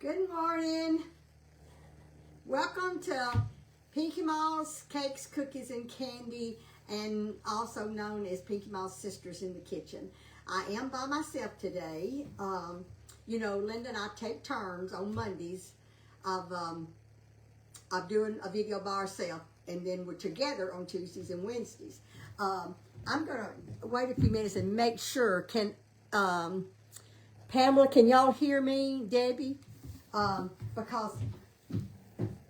Good morning. Welcome to Pinky Mall's Cakes, Cookies, and Candy, and also known as Pinky Mall's Sisters in the Kitchen. I am by myself today. You know, Linda and I take turns on Mondays of doing a video by ourselves, and then we're together on Tuesdays and Wednesdays. I'm gonna wait a few minutes and make sure. Can Pamela, can y'all hear me? Debbie? Because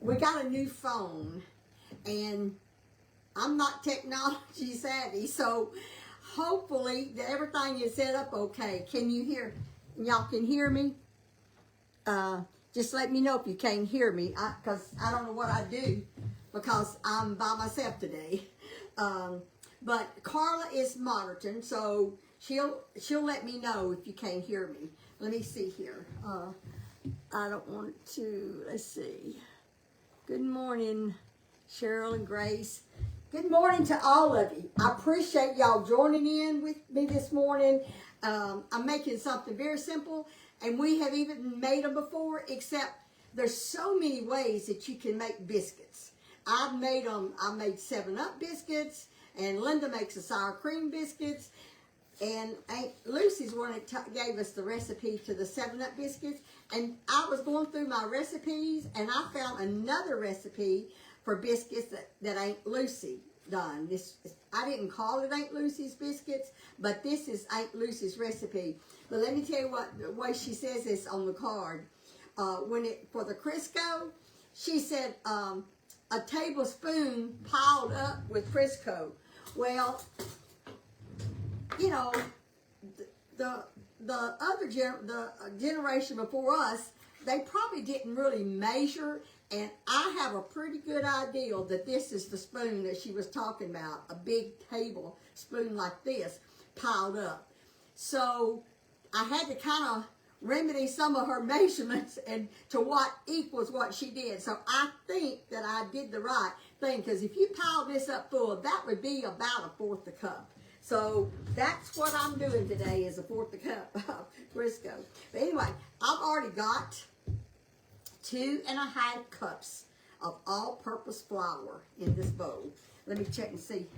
we got a new phone, and I'm not technology savvy, so hopefully that everything is set up okay. Can you hear? Y'all can hear me? Just let me know if you can't hear me, because I don't know what I do, because I'm by myself today. But Carla is monitoring, so she'll let me know if you can't hear me. Let me see here. I don't want to, let's see. Good morning, Cheryl and Grace. Good morning to all of you. I appreciate y'all joining in with me this morning. I'm making something very simple, and we have even made them before, except there's so many ways that you can make biscuits. I've made them. I made 7-Up biscuits, and Linda makes the sour cream biscuits, and Aunt Lucy's one that gave us the recipe to the 7-Up biscuits. And I was going through my recipes, and I found another recipe for biscuits that Aunt Lucy done. I didn't call it Aunt Lucy's biscuits, but this is Aunt Lucy's recipe. But let me tell you what the way she says this on the card. For the Crisco, she said a tablespoon piled up with Crisco. Well, you know, the generation before us, they probably didn't really measure, and I have a pretty good idea that this is the spoon that she was talking about, a big tablespoon like this piled up. So I had to kind of remedy some of her measurements and to what equals what she did. So I think that I did the right thing, because if you pile this up full, that would be about 1/4 a cup. So that's what I'm doing today, is 1/4 a cup of Crisco. But anyway, I've already got 2½ cups of all-purpose flour in this bowl. Let me check and see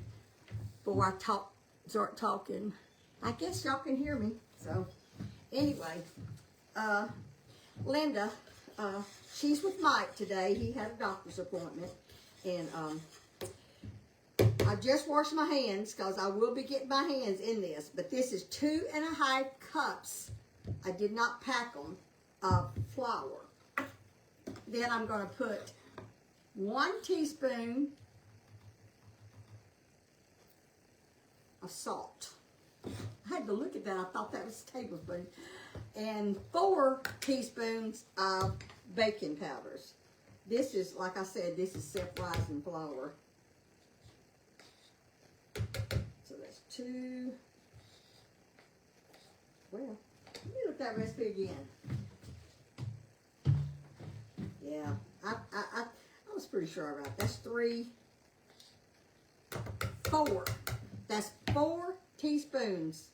before I start talking. I guess y'all can hear me. So anyway, Linda, she's with Mike today. He had a doctor's appointment, and I just washed my hands because I will be getting my hands in this. But this is 2½ cups. I did not pack them of flour. Then I'm going to put 1 teaspoon of salt. I had to look at that. I thought that was a tablespoon. And 4 teaspoons of baking powders. This is, like I said, this is self-rising flour. So that's 2. Well, let me look at that recipe again. Yeah, I was pretty sure I wrote. That's 3, 4. That's 4 teaspoons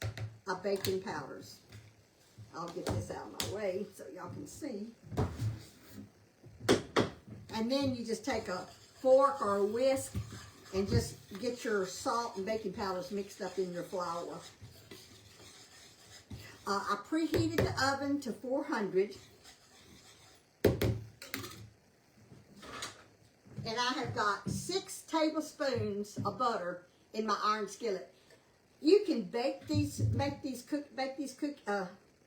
of baking powders. I'll get this out of my way so y'all can see. And then you just take a fork or a whisk and just get your salt and baking powders mixed up in your flour. I preheated the oven to 400. And I have got 6 tablespoons of butter in my iron skillet. You can bake these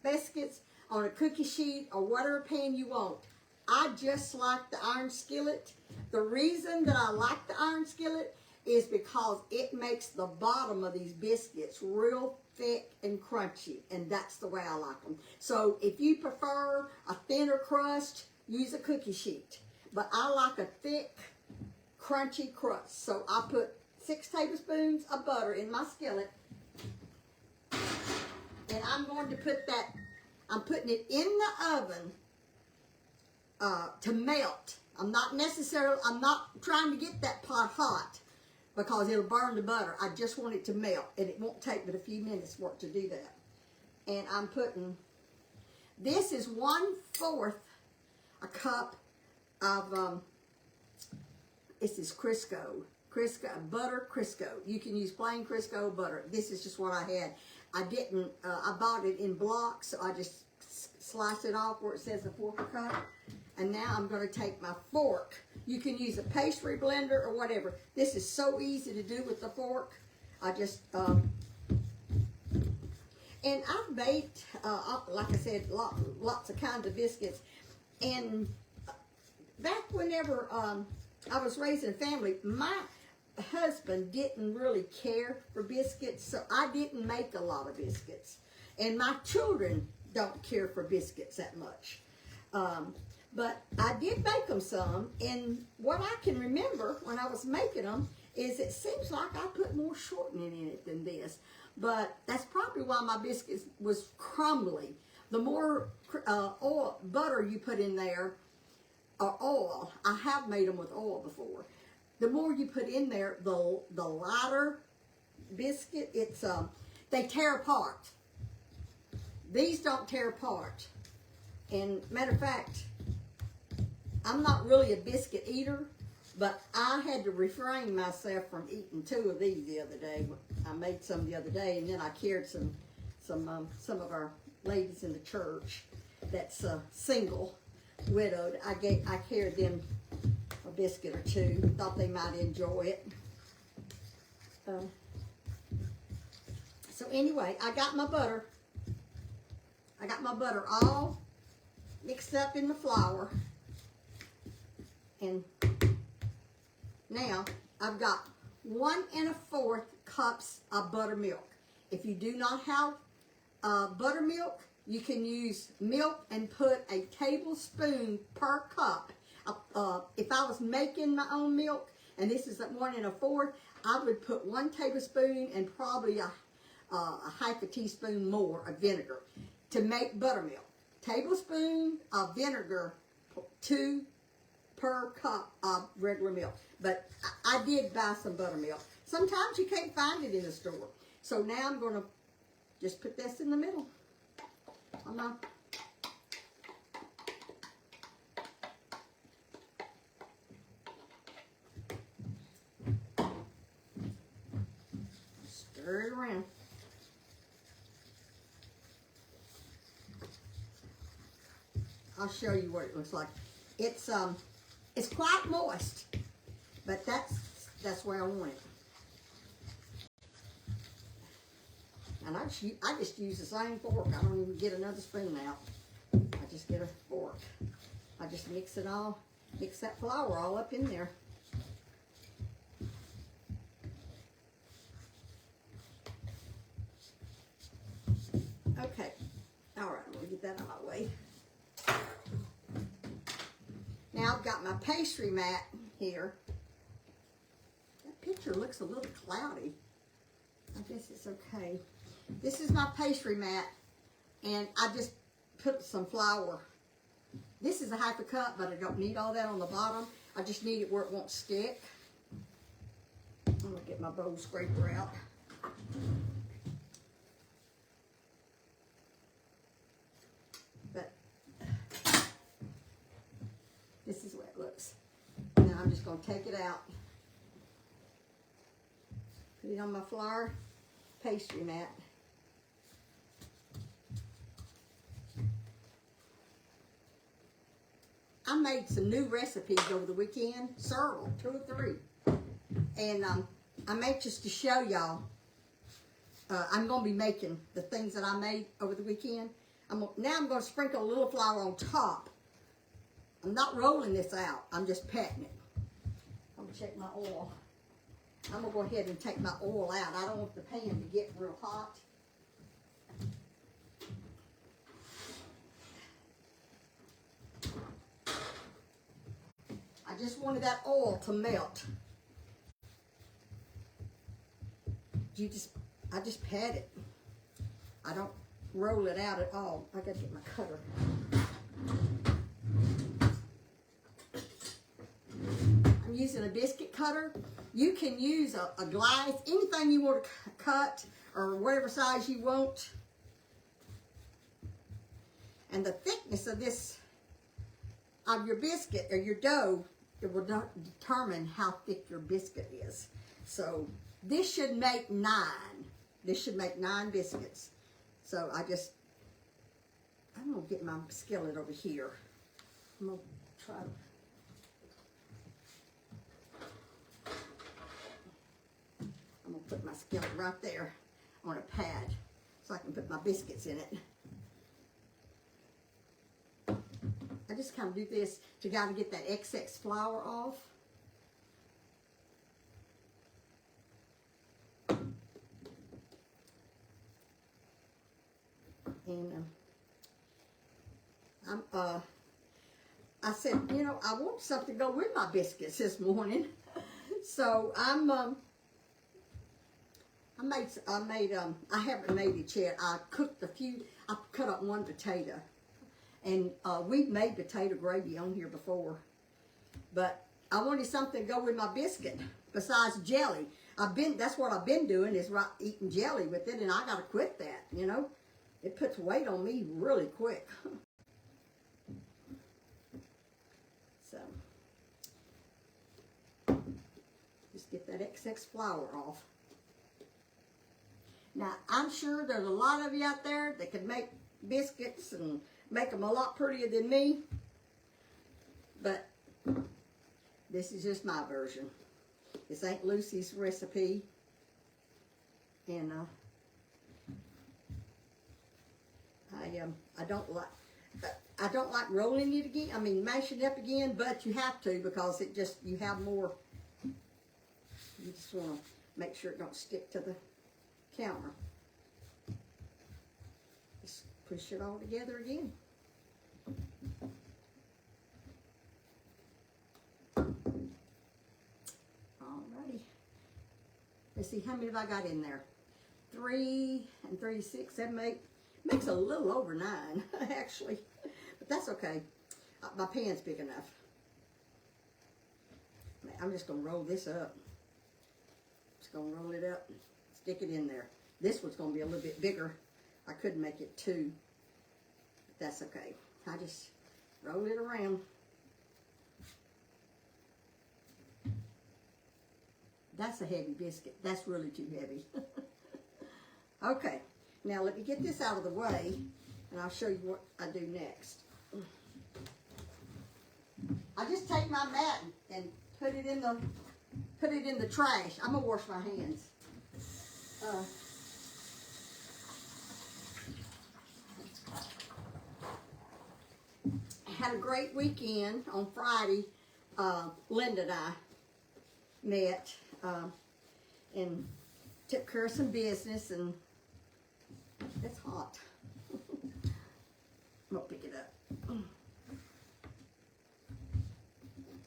biscuits on a cookie sheet or whatever pan you want. I just like the iron skillet. The reason that I like the iron skillet is because it makes the bottom of these biscuits real thick and crunchy, and that's the way I like them. So if you prefer a thinner crust, use a cookie sheet. But I like a thick, crunchy crust. So I put 6 tablespoons of butter in my skillet. And I'm going to put that, I'm putting it in the oven to melt. I'm not trying to get that pot hot because it'll burn the butter. I just want it to melt, and it won't take but a few minutes for it to do that. And I'm putting, this is 1/4 a cup of, this is Crisco, butter Crisco. You can use plain Crisco butter. This is just what I had. I didn't, I bought it in blocks, so I just slice it off where it says a 1/4 cup. And now I'm going to take my fork. You can use a pastry blender or whatever. This is so easy to do with the fork. I just, and I've baked, like I said, lots of kinds of biscuits. And back whenever I was raising a family, my husband didn't really care for biscuits, so I didn't make a lot of biscuits. And my children don't care for biscuits that much. But I did make them some, and what I can remember when I was making them is it seems like I put more shortening in it than this. But that's probably why my biscuits was crumbly. The more butter you put in there, or oil, I have made them with oil before. The more you put in there, the lighter biscuit, it's they tear apart. These don't tear apart. And matter of fact, I'm not really a biscuit eater, but I had to refrain myself from eating 2 of these the other day. I made some the other day, and then I carried some of our ladies in the church that's single, widowed. I carried them a biscuit or 2. Thought they might enjoy it. So anyway, I got my butter. I got my butter all mixed up in the flour. And now I've got 1 1/4 cups of buttermilk. If you do not have buttermilk, you can use milk and put a tablespoon per cup. If I was making my own milk, and this is at 1 1/4, I would put 1 tablespoon and probably a 1/2 teaspoon more of vinegar to make buttermilk. Tablespoon of vinegar, 2 per cup of regular milk. But I did buy some buttermilk. Sometimes you can't find it in the store. So now I'm going to just put this in the middle. Stir it around. I'll show you what it looks like. It's quite moist, but that's where I want it. And I just use the same fork. I don't even get another spoon out. I just get a fork. I just mix that flour all up in there. Okay, all right, I'm gonna get that out of my way. Now I've got my pastry mat here. That picture looks a little cloudy. I guess it's okay. This is my pastry mat, and I just put some flour. This is a 1/2 cup, but I don't need all that on the bottom. I just need it where it won't stick. I'm gonna get my bowl scraper out. But this is what it looks. Now I'm just gonna take it out. Put it on my flour pastry mat. I made some new recipes over the weekend, several, 2 or 3. And I'm anxious to show y'all. I'm going to be making the things that I made over the weekend. Now I'm going to sprinkle a little flour on top. I'm not rolling this out. I'm just patting it. I'm going to check my oil. I'm going to go ahead and take my oil out. I don't want the pan to get real hot. I just wanted that oil to melt. I just pat it. I don't roll it out at all. I gotta get my cutter. I'm using a biscuit cutter. You can use a glass, anything you want to cut, or whatever size you want. And the thickness of this of your biscuit or your dough, it will determine how thick your biscuit is. So this should make 9. This should make 9 biscuits. So I'm gonna get my skillet over here. I'm gonna try. I'm gonna put my skillet right there on a pad so I can put my biscuits in it. I just kind of do this to kind of get that excess flour off. And I said, you know, I want something to go with my biscuits this morning. So I haven't made it yet. I cooked I cut up 1 potato. And we've made potato gravy on here before. But I wanted something to go with my biscuit besides jelly. That's what I've been doing, is eating jelly with it, and I gotta quit that, you know. It puts weight on me really quick. So, just get that excess flour off. Now, I'm sure there's a lot of you out there that can make biscuits and make them a lot prettier than me. But this is just my version. This ain't Lucy's recipe. And I don't like rolling it again. I mean, mashing it up again, but you have to, because you have more. You just want to make sure it don't stick to the counter. Just push it all together again. Alrighty. Let's see, how many have I got in there? 3 and 3, 6, 7, 8. Makes a little over 9, actually. But that's okay. My pan's big enough. I'm just going to roll this up. Just going to roll it up and stick it in there. This one's going to be a little bit bigger. I could make it 2. But that's okay. I just roll it around. That's a heavy biscuit. That's really too heavy. Okay. Now let me get this out of the way, and I'll show you what I do next. I just take my mat and put it in the trash. I'm gonna wash my hands. I had a great weekend on Friday. Linda and I met and took care of some business, and it's hot. I'm gonna pick it up.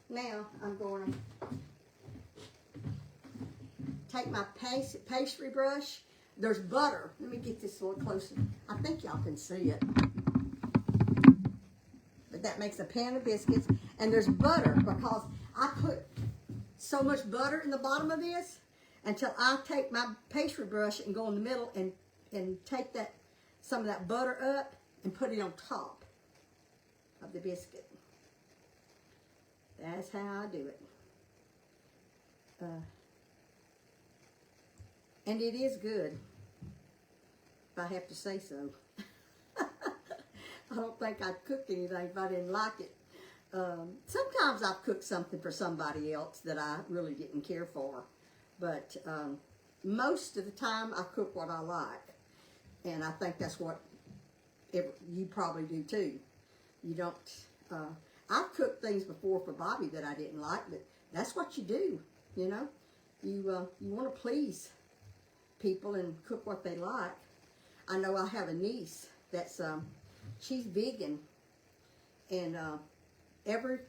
Now I'm going to take my pastry brush. There's butter. Let me get this a little closer. I think y'all can see it. But that makes a pan of biscuits. And there's butter, because I put so much butter in the bottom of this until I take my pastry brush and go in the middle and take some of that butter up and put it on top of the biscuit. That's how I do it. And it is good, if I have to say so. I don't think I'd cook anything if I didn't like it. Sometimes I've cooked something for somebody else that I really didn't care for. But most of the time I cook what I like. And I think that's what you probably do too. You don't, I've cooked things before for Bobby that I didn't like, but that's what you do, you know. You want to please people and cook what they like. I know I have a niece that's, she's vegan, and every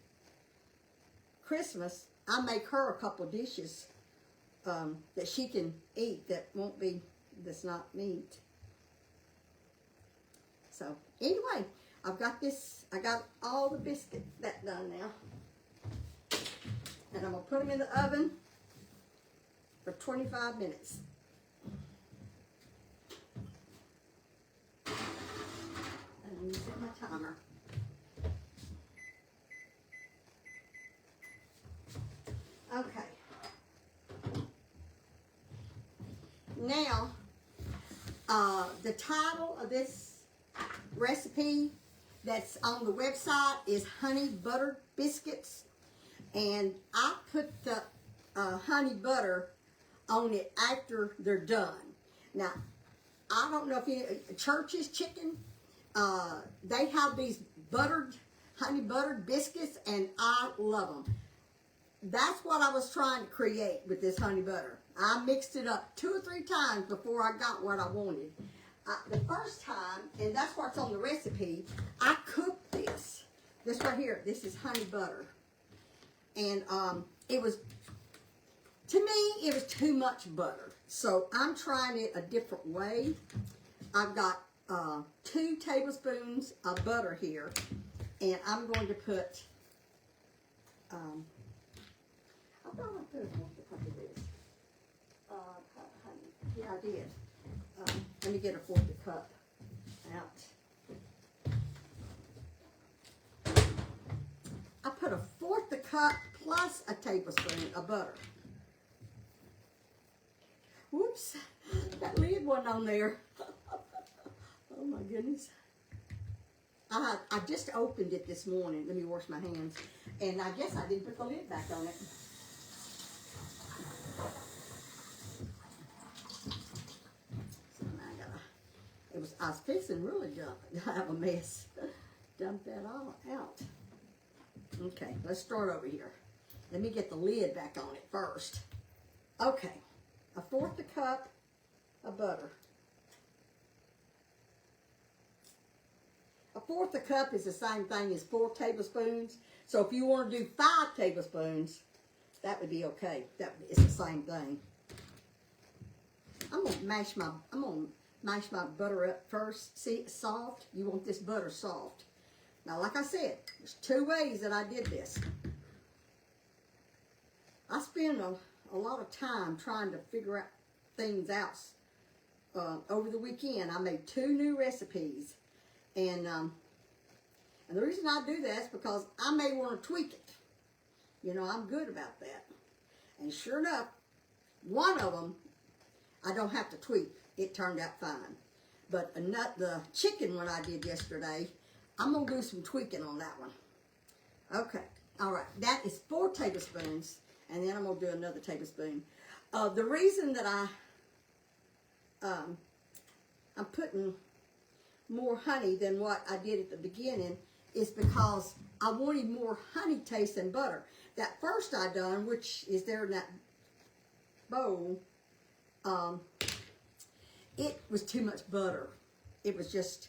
Christmas I make her a couple dishes that she can eat that's not meat. So anyway, I got all the biscuits done now. And I'm going to put them in the oven for 25 minutes. And set my timer. The title of this recipe that's on the website is Honey Butter Biscuits. And I put the honey butter on it after they're done. Now, I don't know if you, Church's Chicken, they have these honey buttered biscuits, and I love them. That's what I was trying to create with this honey butter. I mixed it up 2 or 3 times before I got what I wanted. The first time, and that's what's on the recipe, I cooked this. This right here, this is honey butter. And it was, to me, it was too much butter. So I'm trying it a different way. I've got 2 tablespoons of butter here. And I'm going to put, I thought I put a cup of this. Honey. Yeah, I did. Let me get a 1/4 cup out. I put a 1/4 cup plus a tablespoon of butter. Whoops, that lid wasn't on there. Oh my goodness. I just opened it this morning. Let me wash my hands. And I guess I didn't put the lid back on it. So now I was fixing really to have a mess. Dump that all out. Okay, let's start over here. Let me get the lid back on it first. Okay, a 1/4 cup of butter. A 1/4 cup is the same thing as 4 tablespoons. So if you want to do 5 tablespoons, that would be okay. It's the same thing. I'm gonna mash my butter up first. See, it's soft. You want this butter soft. Now, like I said, there's 2 ways that I did this. I spend a lot of time trying to figure out things out. Over the weekend, I made 2 new recipes. And the reason I do that is because I may want to tweak it. You know, I'm good about that. And sure enough, one of them, I don't have to tweak. It turned out fine. But the chicken one I did yesterday, I'm going to do some tweaking on that one. Okay. All right. That is 4 tablespoons. And then I'm going to do another tablespoon. The reason that I'm putting more honey than what I did at the beginning is because I wanted more honey taste than butter. That first I done, which is there in that bowl, it was too much butter. It was just,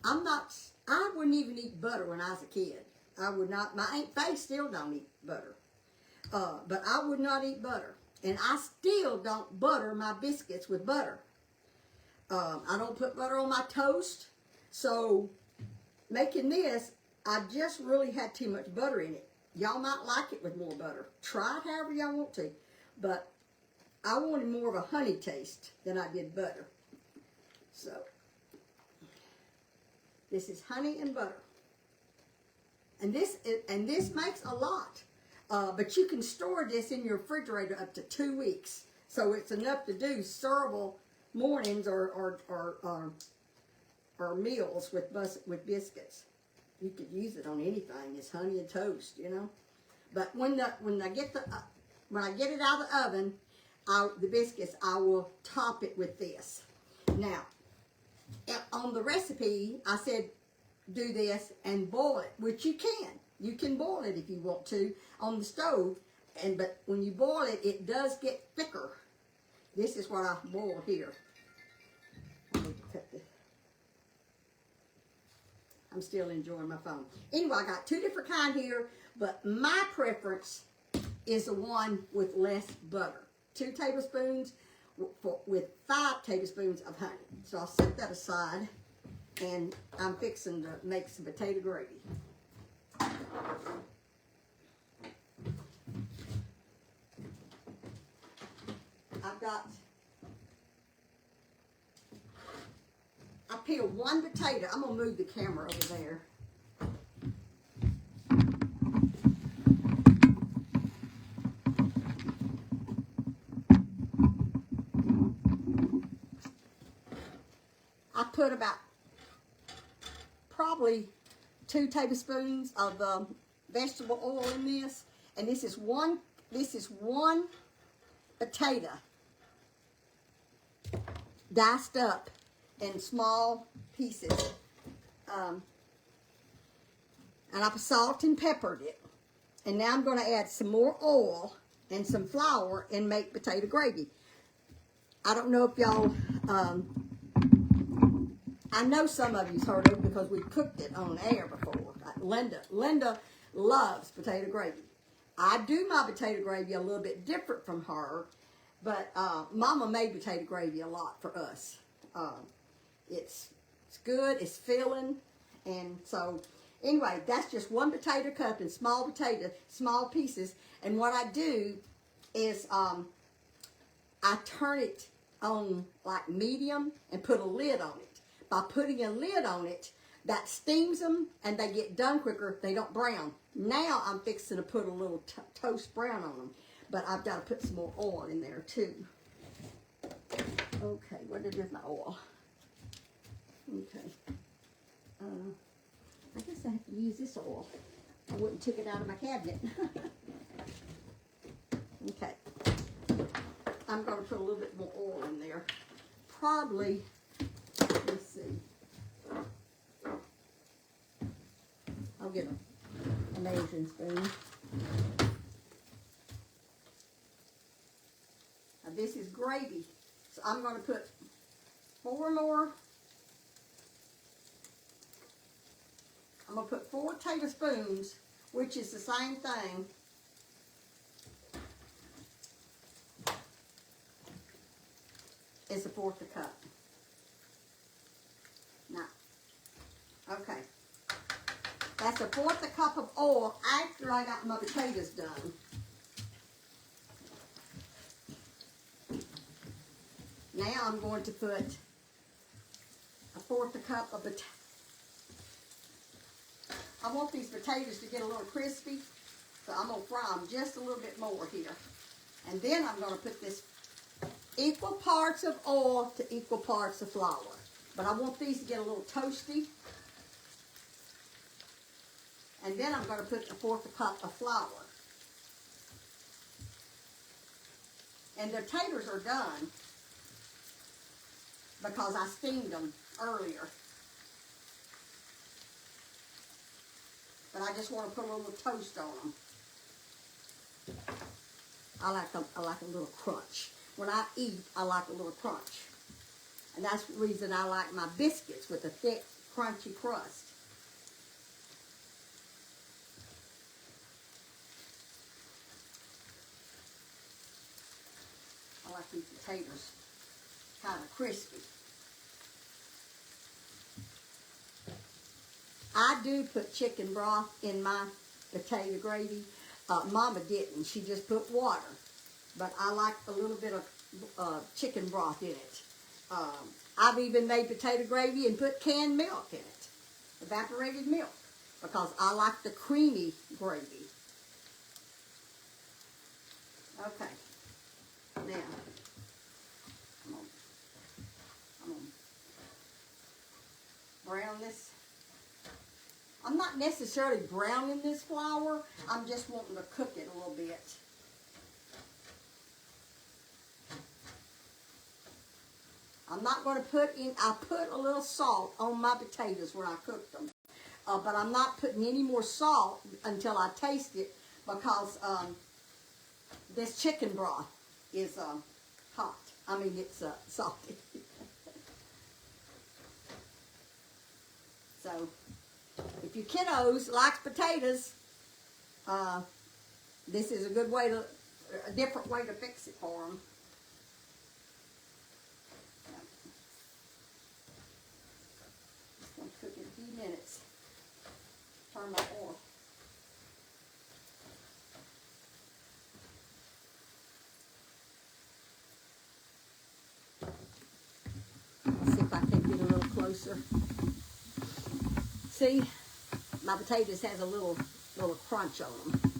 I wouldn't even eat butter when I was a kid. I would not, my Aunt Faye still don't eat butter. But I would not eat butter. And I still don't butter my biscuits with butter. I don't put butter on my toast. So, making this, I just really had too much butter in it. Y'all might like it with more butter. Try it however y'all want to. But I wanted more of a honey taste than I did butter. So, this is honey and butter. And this makes a lot. But you can store this in your refrigerator up to 2 weeks. So, it's enough to do servable mornings or meals with biscuits. You could use it on anything. It's honey and toast, you know. But when I get it out of the oven, the biscuits, I will top it with this. Now, on the recipe, I said do this and boil it, which you can. You can boil it if you want to on the stove, but when you boil it, it does get thicker. This is what I boil here. I need to cut this. I'm still enjoying my phone. Anyway, I got 2 different kinds here, but my preference is the one with less butter. 2 tablespoons with 5 tablespoons of honey. So I'll set that aside, and I'm fixing to make some potato gravy. I peeled 1 potato. I'm going to move the camera over there. put about probably 2 tablespoons of vegetable oil in this, and this is one potato diced up in small pieces, and I've salt and peppered it. And now I'm going to add some more oil and some flour and make potato gravy. I don't know if y'all, I know some of you's heard of it because we cooked it on air before. Linda loves potato gravy. I do my potato gravy a little bit different from her, but Mama made potato gravy a lot for us. It's good, it's filling, and so anyway, that's just 1 potato cup in small pieces. And what I do is I turn it on like medium and put a lid on it. By putting a lid on it, that steams them and they get done quicker. They don't brown. Now I'm fixing to put a little toast brown on them, but I've got to put some more oil in there too. Okay, what is my oil? Okay. I guess I have to use this oil. I wouldn't took it out of my cabinet. Okay. I'm going to put a little bit more oil in there. Probably, let's see. I'll get a measuring spoon. Now this is gravy. So I'm going to put 4 more. I'm going to put 4 tablespoons, which is the same thing as a 1/4 cup. Now, okay. That's a 1/4 cup of oil after I got my potatoes done. Now I'm going to put a 1/4 cup of potatoes. I want these potatoes to get a little crispy, so I'm going to fry them just a little bit more here. And then I'm going to put this equal parts of oil to equal parts of flour. But I want these to get a little toasty. And then I'm going to put a 1/4 cup of flour. And the taters are done because I steamed them earlier. But I just want to put a little toast on them. I like a little crunch. When I eat, I like a little crunch. And that's the reason I like my biscuits with a thick, crunchy crust. I like these potatoes kind of crispy. I do put chicken broth in my potato gravy. Mama didn't. She just put water. But I like a little bit of chicken broth in it. I've even made potato gravy and put canned milk in it. Evaporated milk. Because I like the creamy gravy. Okay. Now, I'm gonna brown this. I'm not necessarily browning this flour. I'm just wanting to cook it a little bit. I'm not going to put in, I put a little salt on my potatoes when I cooked them. But I'm not putting any more salt until I taste it because this chicken broth is hot. I mean, it's salty. So, if your kiddos like potatoes, this is a good way to, a different way to fix it for them. Just going to cook it a few minutes. Turn my oil. See if I can get a little closer. See, my potatoes has a little crunch on them.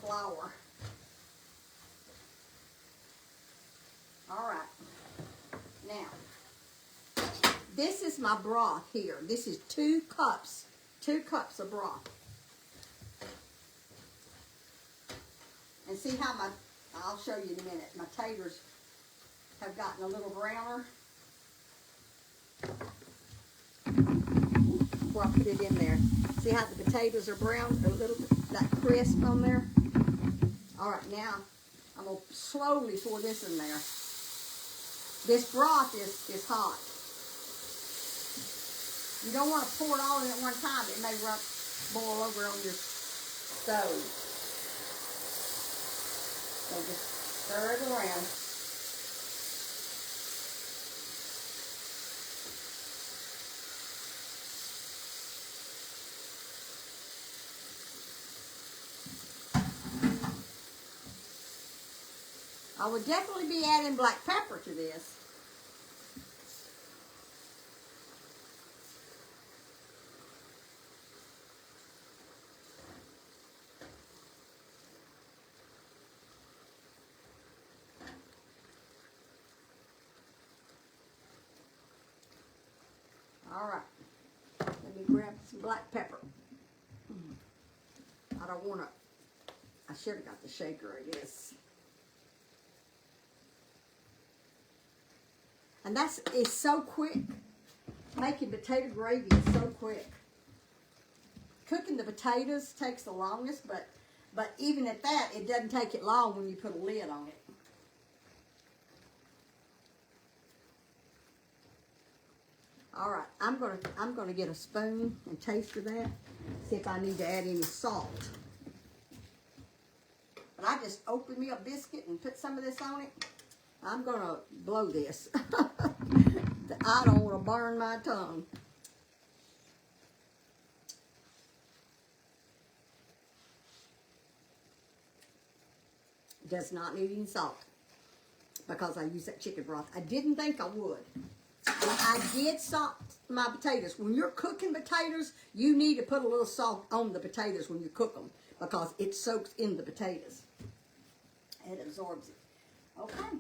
flour. All right. Now, this is my broth here. This is 2 cups of broth. And see how I'll show you in a minute, my taters have gotten a little browner. Before I put it in there. See how the potatoes are brown, a little bit that crisp on there? All right, now I'm going to slowly pour this in there. This broth is hot. You don't want to pour it all in at one time. It may boil over on your stove. So just stir it around. I would definitely be adding black pepper to this. All right, let me grab some black pepper. I don't want to, I should have got the shaker, I guess. And it's so quick. Making potato gravy is so quick. Cooking the potatoes takes the longest, but even at that, it doesn't take it long when you put a lid on it. All right, I'm gonna get a spoon and taste of that. See if I need to add any salt. But I just opened me a biscuit and put some of this on it. I'm gonna blow this. I don't want to burn my tongue. Does not need any salt because I use that chicken broth. I didn't think I would. And I did salt my potatoes. When you're cooking potatoes, you need to put a little salt on the potatoes when you cook them because it soaks in the potatoes. It absorbs it. Okay.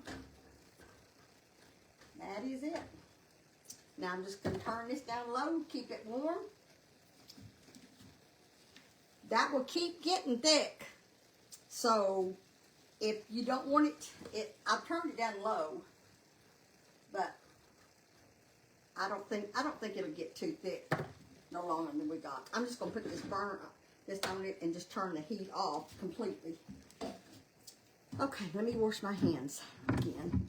That is it. Now I'm just going to turn this down low, keep it warm. That will keep getting thick. So if you don't want it, I've turned it down low, but I don't think it'll get too thick no longer than we got. I'm just going to put this on it and just turn the heat off completely. Okay, let me wash my hands again.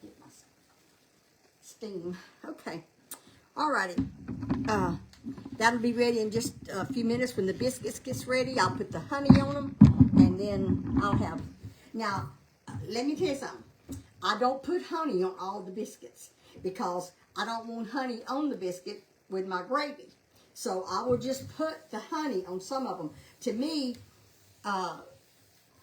Get my steam. Okay. Alrighty. That'll be ready in just a few minutes. When the biscuits gets ready, I'll put the honey on them, and then I'll have. Now, let me tell you something. I don't put honey on all the biscuits because I don't want honey on the biscuit with my gravy. So I will just put the honey on some of them. To me, I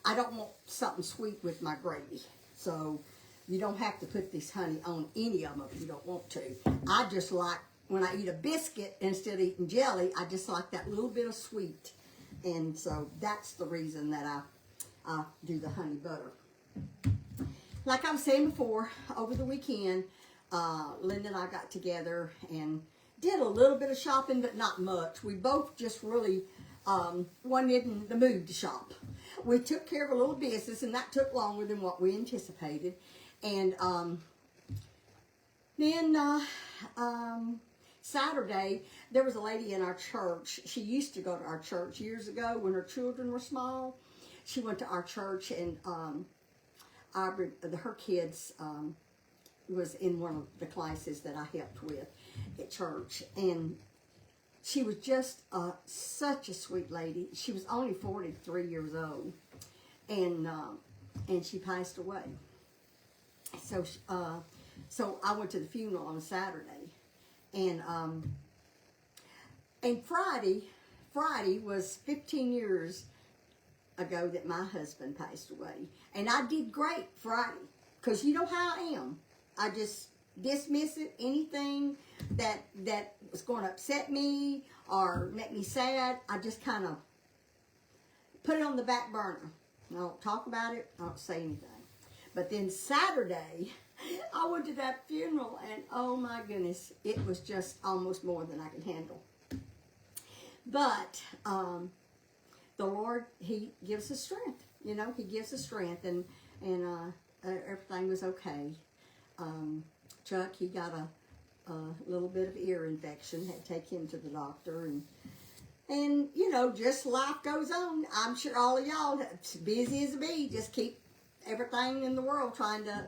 don't want something sweet with my gravy. So you don't have to put this honey on any of them if you don't want to. I just like, when I eat a biscuit, instead of eating jelly, I just like that little bit of sweet. And so that's the reason that I do the honey butter. Like I was saying before, over the weekend, Linda and I got together and did a little bit of shopping, but not much. We both just really wasn't in the mood to shop. We took care of a little business, and that took longer than what we anticipated. And then Saturday, there was a lady in our church. She used to go to our church years ago when her children were small. She went to our church, and her kids was in one of the classes that I helped with at church. And she was just such a sweet lady. She was only 43 years old, and she passed away. So I went to the funeral on Saturday, and Friday was 15 years ago that my husband passed away, and I did great Friday because you know how I am. I just dismiss it. Anything that was going to upset me or make me sad, I just kind of put it on the back burner. I don't talk about it. I don't say anything. But then Saturday, I went to that funeral, and oh my goodness, it was just almost more than I could handle. But the Lord, He gives us strength. You know, He gives us strength, and everything was okay. Chuck, he got a little bit of ear infection. Had to take him to the doctor, and you know, just life goes on. I'm sure all of y'all, as busy as a bee, just keep everything in the world trying to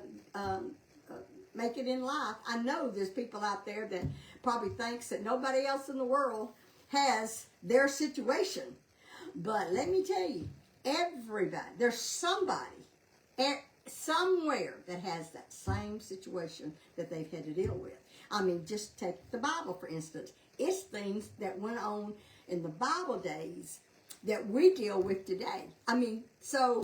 make it in life. I know there's people out there that probably thinks that nobody else in the world has their situation. But let me tell you, everybody, there's somebody somewhere that has that same situation that they've had to deal with. I mean, just take the Bible, for instance. It's things that went on in the Bible days that we deal with today. I mean, so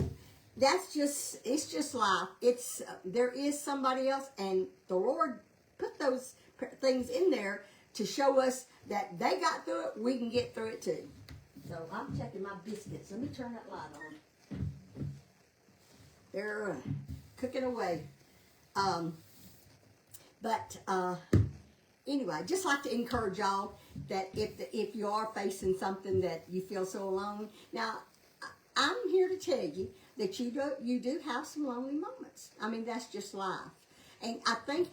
that's just, it's just life. It's, there is somebody else, and the Lord put those things in there to show us that they got through it, we can get through it too. So I'm checking my biscuits. Let me turn that light on. They're cooking away. Anyway, just like to encourage y'all that if you are facing something that you feel so alone. Now, I'm here to tell you that you do have some lonely moments. I mean, that's just life. And I think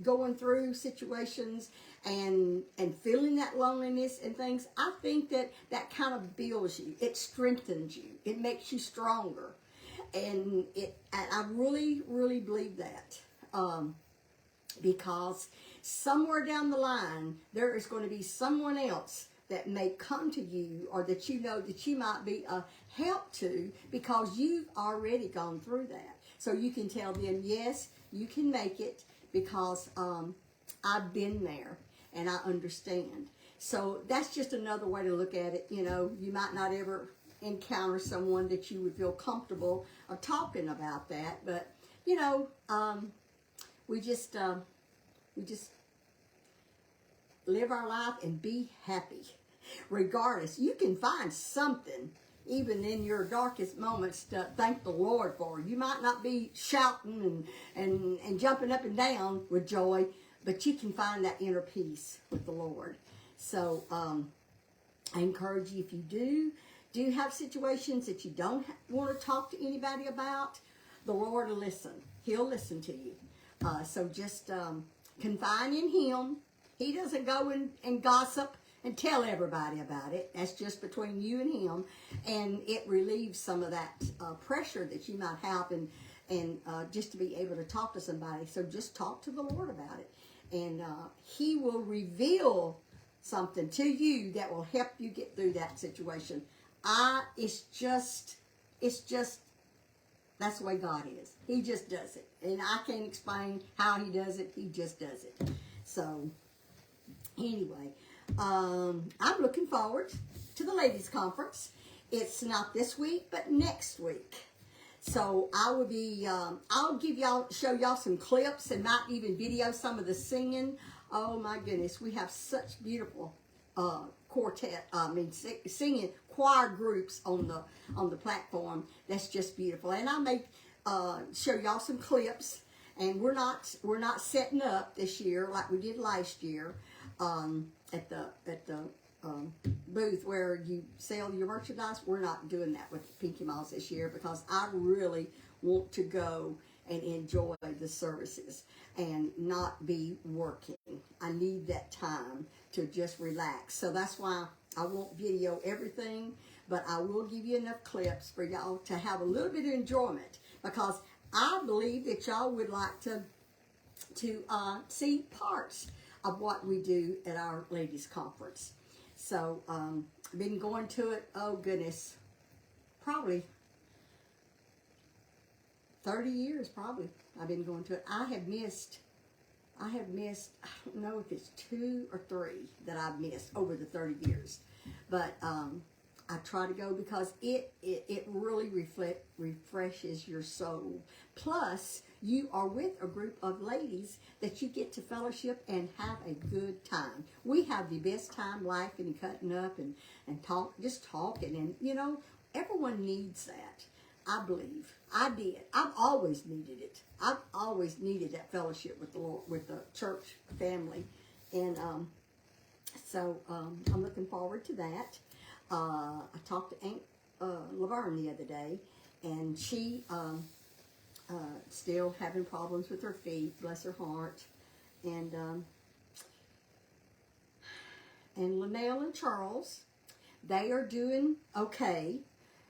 going through situations and feeling that loneliness and things, I think that kind of builds you. It strengthens you. It makes you stronger. And I really, really believe that. Because somewhere down the line, there is going to be someone else that may come to you, or that you know that you might be a help to, because you've already gone through that. So you can tell them, yes, you can make it, because I've been there and I understand. So that's just another way to look at it. You know, you might not ever encounter someone that you would feel comfortable of talking about that, but you know, we just live our life and be happy. Regardless, you can find something even in your darkest moments to thank the Lord for. You might not be shouting and jumping up and down with joy, but you can find that inner peace with the Lord. So I encourage you, if you do have situations that you don't want to talk to anybody about, the Lord will listen. He'll listen to you. So just confide in Him. He doesn't go and gossip and tell everybody about it. That's just between you and Him, and it relieves some of that pressure that you might have, and just to be able to talk to somebody. So just talk to the Lord about it, and He will reveal something to you that will help you get through that situation. It's just that's the way God is. He just does it, and I can't explain how He does it. He just does it. So anyway, I'm looking forward to the ladies' conference. It's not this week, but next week. So I will be, I'll show y'all some clips, and might even video some of the singing. Oh my goodness, we have such beautiful singing choir groups on the platform. That's just beautiful. And I may show y'all some clips. And we're not setting up this year like we did last year at the booth where you sell your merchandise. We're not doing that with Pinky Mouse this year, because I really want to go and enjoy the services and not be working. I need that time to just relax. So that's why I won't video everything, but I will give you enough clips for y'all to have a little bit of enjoyment, because I believe that y'all would like to see parts of what we do at our ladies' conference. So I've been going to it, oh goodness, probably 30 years probably I've been going to it. I have missed, I don't know if it's 2 or 3 that I've missed over the 30 years. But I try to go because it really refreshes your soul. Plus, you are with a group of ladies that you get to fellowship and have a good time. We have the best time laughing and cutting up and just talking. And, you know, everyone needs that. I believe. I did. I've always needed it. I've always needed that fellowship with the Lord, with the church family. And so I'm looking forward to that. I talked to Aunt Laverne the other day, and she still having problems with her feet, bless her heart. And Linnell and Charles, they are doing okay.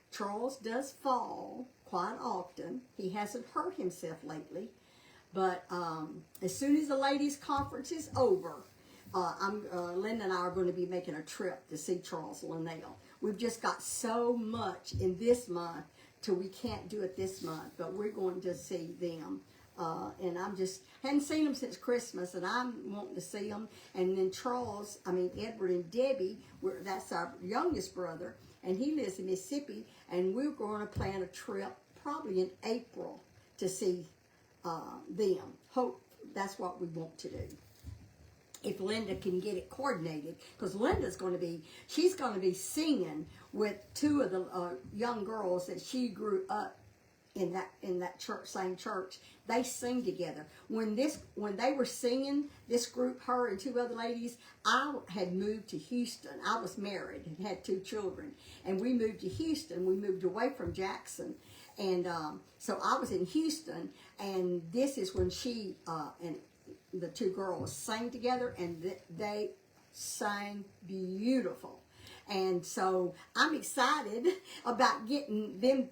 Charles does fall quite often. He hasn't hurt himself lately. But as soon as the ladies' conference is over, Linda and I are going to be making a trip to see Charles and Linnell. We've just got so much in this month till we can't do it this month. But we're going to see them. And hadn't seen them since Christmas, and I'm wanting to see them. And then Edward and Debbie, that's our youngest brother, and he lives in Mississippi, and we're going to plan a trip probably in April to see them. Hope that's what we want to do. If Linda can get it coordinated, because she's going to be singing with two of the young girls that she grew up in that church, same church. They sing together. When they were singing, this group, her and two other ladies, I had moved to Houston. I was married and had 2 children, and we moved to Houston. We moved away from Jackson, and so I was in Houston, and this is when she and the 2 girls sang together, and they sang beautiful. And so I'm excited about getting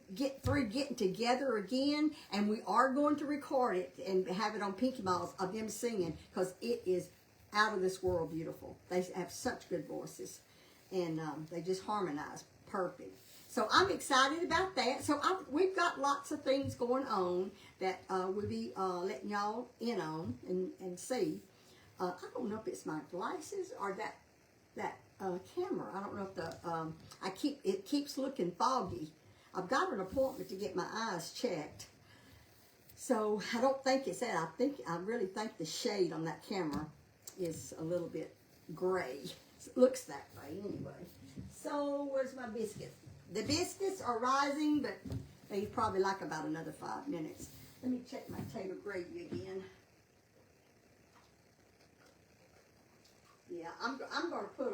together again, and we are going to record it and have it on Pinky Miles of them singing, because it is out of this world beautiful. They have such good voices, and they just harmonize perfect. So I'm excited about that. So we've got lots of things going on that we'll be letting y'all in on and see. I don't know if it's my glasses or that camera. I don't know if it keeps looking foggy. I've got an appointment to get my eyes checked, so I don't think it's that. I really think the shade on that camera is a little bit gray. It looks that way anyway. So where's my biscuits? The biscuits are rising, but they probably like about another 5 minutes. Let me check my tater gravy again. Yeah, I'm going to put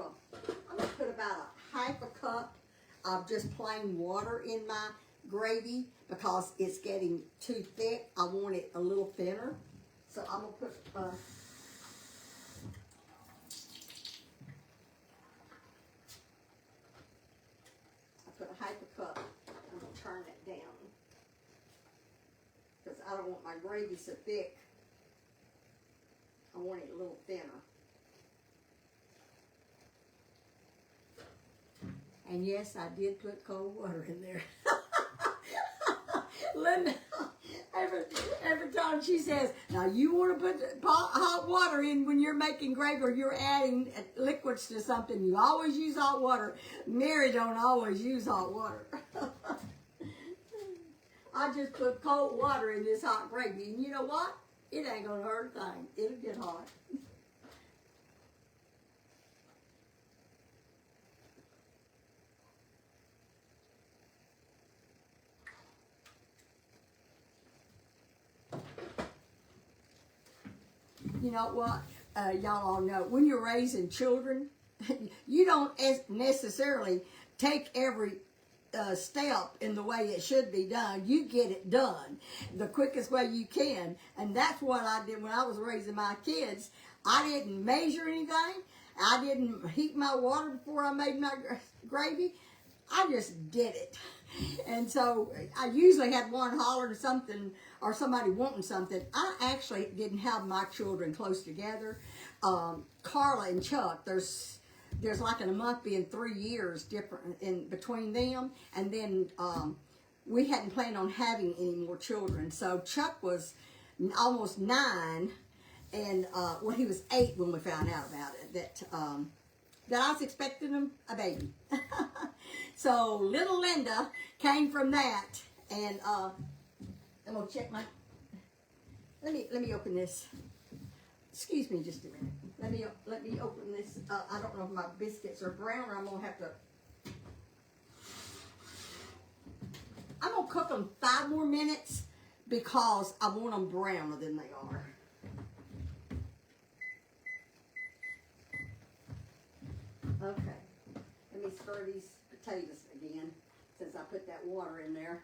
about a half a cup of just plain water in my gravy, because it's getting too thick. I want it a little thinner. So I'm going to put a half a cup. I'm going to turn it down, because I don't want my gravy so thick. I want it a little thinner. And yes, I did put cold water in there. Linda, every time she says, now you want to put hot water in when you're making gravy or you're adding liquids to something, you always use hot water. Mary don't always use hot water. I just put cold water in this hot gravy, and you know what? It ain't going to hurt a thing. It'll get hot. You know what? Y'all all know, when you're raising children, you don't necessarily take every step in the way it should be done. You get it done the quickest way you can. And that's what I did when I was raising my kids. I didn't measure anything. I didn't heat my water before I made my gravy. I just did it. And so I usually had one hollering something or somebody wanting something. I actually didn't have my children close together. Carla and Chuck, there's like in a month being 3 years different in between them. And then we hadn't planned on having any more children. So Chuck was almost 9, and well, he was 8 when we found out about it, that I was expecting him a baby. So little Linda came from that, and I'm gonna check my let me open this. Excuse me just a minute. Let me open this. I don't know if my biscuits are brown or I'm gonna have to. I'm gonna cook them 5 more minutes because I want them browner than they are. Okay, let me stir these potatoes again since I put that water in there.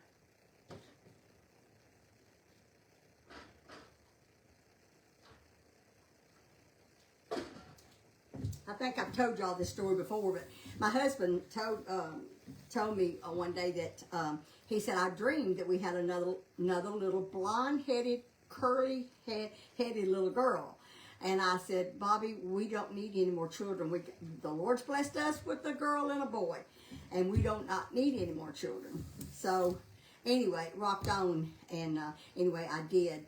I think I've told y'all this story before, but my husband told me one day that he said, I dreamed that we had another little blonde-headed, curly-headed little girl. And I said, Bobby, we don't need any more children. The Lord's blessed us with a girl and a boy, and we don't not need any more children. So anyway, rocked on, and anyway,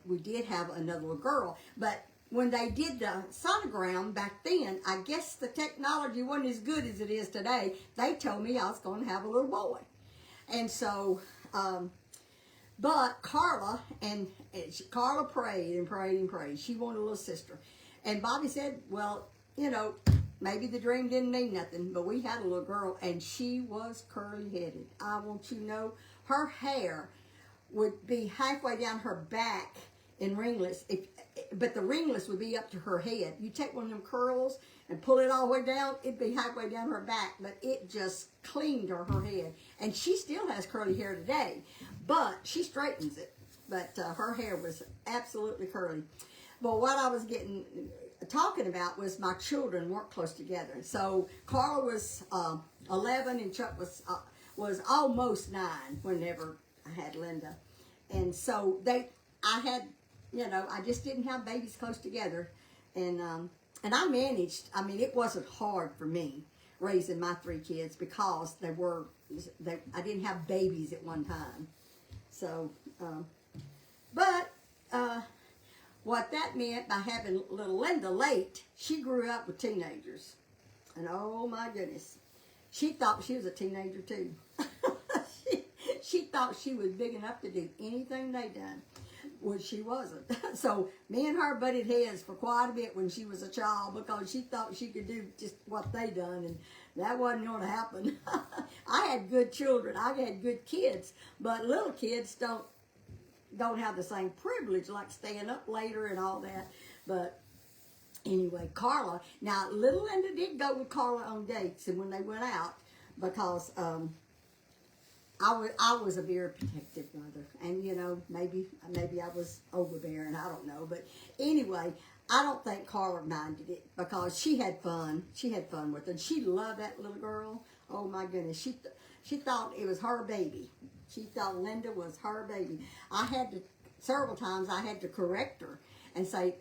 we did have another little girl, but when they did the sonogram back then, I guess the technology wasn't as good as it is today. They told me I was going to have a little boy. And so, but Carla prayed and prayed and prayed. She wanted a little sister. And Bobby said, well, you know, maybe the dream didn't mean nothing, but we had a little girl, and she was curly-headed. I want you to know, her hair would be halfway down her back in ringlets, but the ringlets would be up to her head. You take one of them curls and pull it all the way down, it'd be halfway down her back, but it just cleaned her head. And she still has curly hair today, but she straightens it. But her hair was absolutely curly. But what I was talking about was my children weren't close together. So Carla was 11 and Chuck was almost 9 whenever I had Linda. And so I had, you know, I just didn't have babies close together. And I managed. I mean, it wasn't hard for me raising my 3 kids because I didn't have babies at one time. So, but what that meant by having little Linda late, she grew up with teenagers. And oh my goodness, she thought she was a teenager too. She thought she was big enough to do anything they done. Well, she wasn't. So me and her butted heads for quite a bit when she was a child because she thought she could do just what they done, and that wasn't going to happen. I had good children. I had good kids, but little kids don't have the same privilege like staying up later and all that. But anyway, Carla. Now, little Linda did go with Carla on dates, and when they went out, because I was a very protective mother, and you know, maybe I was overbearing, I don't know, but anyway, I don't think Carla minded it because she had fun. She had fun with her, and she loved that little girl. Oh my goodness, she thought it was her baby. She thought Linda was her baby. Several times I had to correct her and say,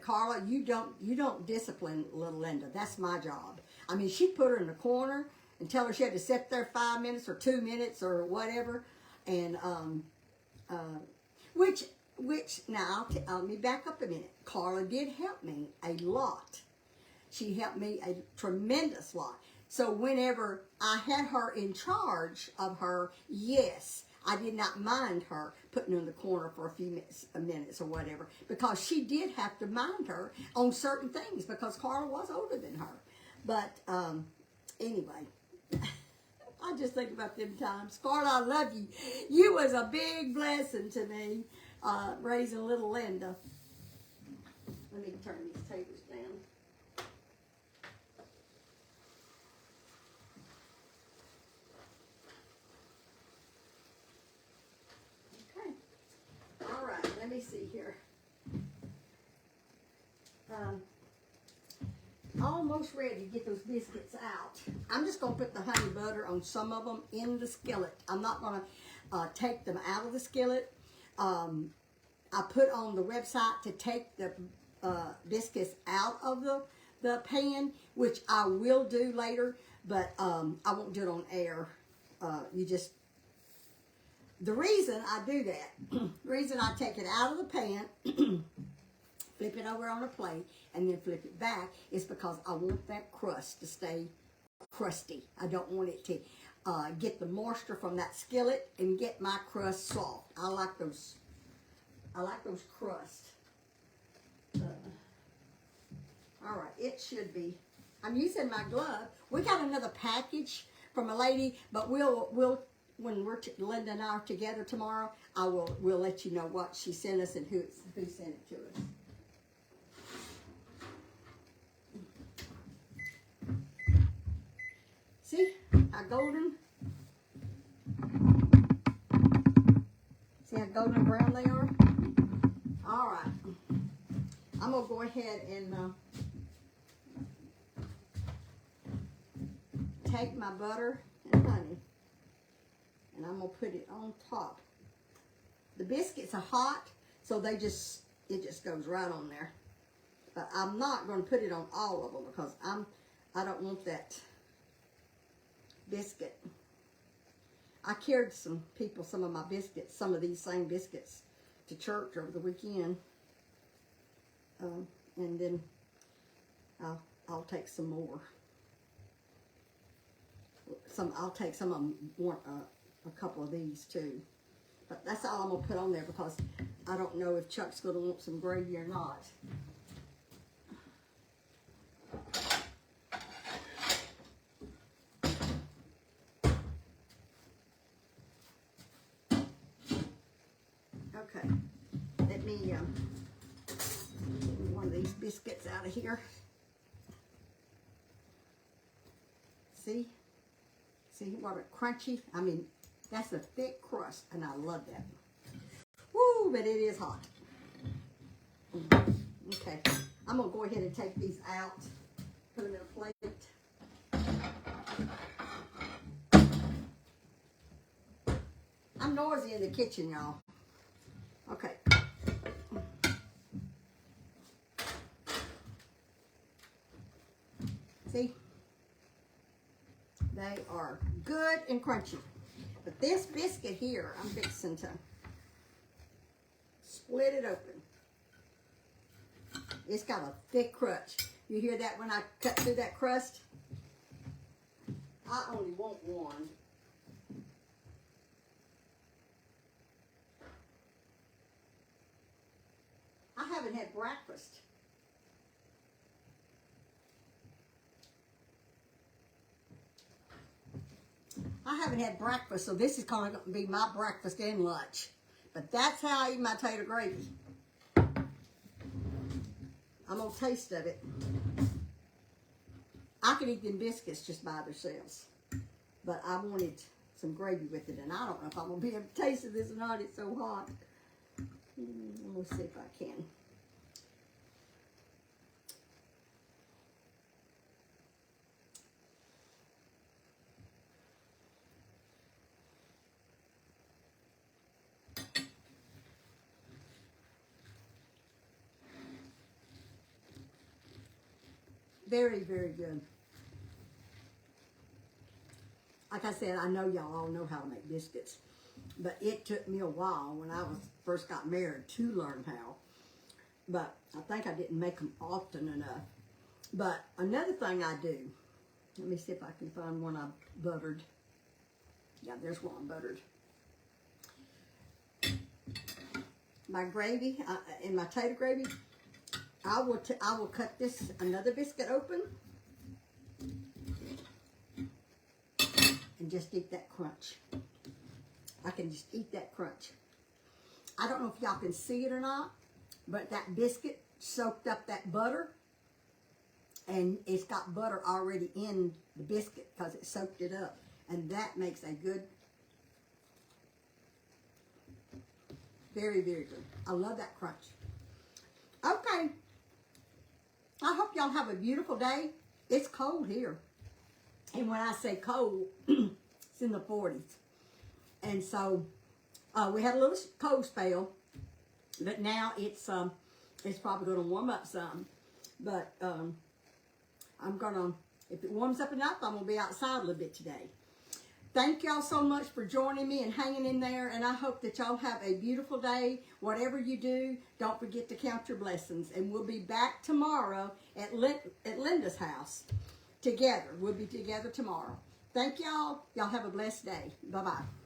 Carla, you don't discipline little Linda. That's my job. I mean, she'd put her in the corner and tell her she had to sit there 5 minutes or 2 minutes or whatever, and which now let me back up a minute. Carla did help me a lot. She helped me a tremendous lot. So whenever I had her in charge of her, yes, I did not mind her putting her in the corner for a few minutes or whatever, because she did have to mind her on certain things because Carla was older than her. But anyway, I just think about them times. Carla, I love you. You was a big blessing to me, raising little Linda. Let me turn these tables down. Okay. All right, let me see here. Almost ready to get those biscuits out. I'm just going to put the honey butter on some of them in the skillet. I'm not going to take them out of the skillet. I put on the website to take the biscuits out of the pan, which I will do later, but I won't do it on air. The reason I do that, the reason I take it out of the pan, flip it over on a plate, and then flip it back, is because I want that crust to stay crusty. I don't want it to get the moisture from that skillet and get my crust soft. I like those crust. All right, it should be. I'm using my glove. We got another package from a lady, but we'll when Linda and I are together tomorrow, we'll let you know what she sent us and who sent it to us. See how golden? See how golden brown they are? All right. I'm going to go ahead and take my butter and honey, and I'm going to put it on top. The biscuits are hot, so it just goes right on there. But I'm not going to put it on all of them because I don't want that biscuit. I carried some of my biscuits, some of these same biscuits to church over the weekend. And then I'll take some more. I'll take some of them, a couple of these too. But that's all I'm going to put on there because I don't know if Chuck's going to want some gravy or not. Okay, let me get one of these biscuits out of here. See what a crunchy, I mean, that's a thick crust, and I love that. Woo, but it is hot. Okay, I'm going to go ahead and take these out, put them in a plate. I'm noisy in the kitchen, y'all. Okay. See? They are good and crunchy. But this biscuit here, I'm fixing to split it open. It's got a thick crust. You hear that when I cut through that crust? I only want one. I haven't had breakfast. I haven't had breakfast, so this is going to be my breakfast and lunch. But that's how I eat my tater gravy. I'm going to taste of it. I could eat them biscuits just by themselves. But I wanted some gravy with it, and I don't know if I'm going to be able to taste this or not. It's so hot. We'll see if I can. Very, very good. Like I said, I know y'all all know how to make biscuits, but it took me a while when I first got married to learn how. But I think I didn't make them often enough. But another thing I do, let me see if I can find one I buttered. Yeah, there's one buttered. My gravy, in my tater gravy, I will cut another biscuit open and just eat that crunch. I can just eat that crunch. I don't know if y'all can see it or not, but that biscuit soaked up that butter, and it's got butter already in the biscuit because it soaked it up, and that makes a good, very, very good. I love that crunch. Okay. I hope y'all have a beautiful day. It's cold here. And when I say cold, it's in the 40s. And so we had a little cold spell, but now it's probably going to warm up some. But I'm going to, if it warms up enough, I'm going to be outside a little bit today. Thank y'all so much for joining me and hanging in there, and I hope that y'all have a beautiful day. Whatever you do, don't forget to count your blessings, and we'll be back tomorrow at Linda's house together. We'll be together tomorrow. Thank y'all. Y'all have a blessed day. Bye-bye.